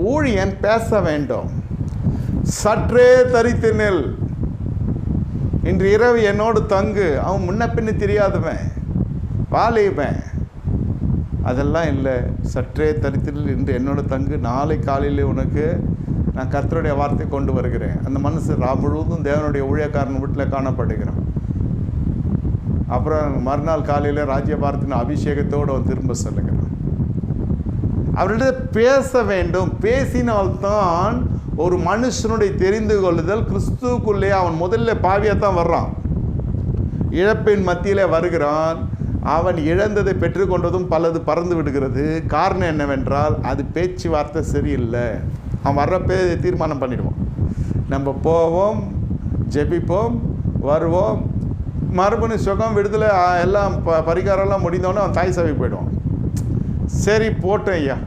ஊழியன் பேச வேண்டும். சற்றே தரித்து நெல், இன்று இரவு என்னோடு தங்கு. அவன் முன்ன பின்னு தெரியாதவன், வாலிபன், அதெல்லாம் இல்லை. சற்றே தரித்து நெல், இன்று என்னோட தங்கு, நாளை காலையில் உனக்கு நான் கர்த்தருடைய வார்த்தை கொண்டு வருகிறேன். அந்த மனுஷன் முழுவதும் தேவனுடைய ஊழியக்காரன் வீட்டில் காணப்படுகிறான். அப்புறம் மறுநாள் காலையில் ராஜ்யபாரத்தின் அபிஷேகத்தோடு அவன் திரும்ப சொல்லுகிறான். அவர்களிடம் பேச வேண்டும். பேசினால்தான் ஒரு மனுஷனுடைய தெரிந்து கொள்ளுதல். கிறிஸ்துவுக்குள்ளே அவன் முதல்ல பாவியாத்தான் வர்றான், இழப்பின் மத்தியில் வருகிறான். அவன் இழந்ததை பெற்றுக்கொண்டதும் பலது பறந்து விடுகிறது. காரணம் என்னவென்றால் அது பேச்சுவார்த்தை சரியில்லை. அவன் வர்றப்பே தீர்மானம் பண்ணிடுவான், நம்ம போவோம், ஜெபிப்போம், வருவோம், மறுபடியும் சுகம் விடுதலை எல்லாம் பரிகாரம்லாம் முடிந்தோடனே அவன் தாய் சபைக்கு போயிடுவான். சரி போட்டேன் ஐயா,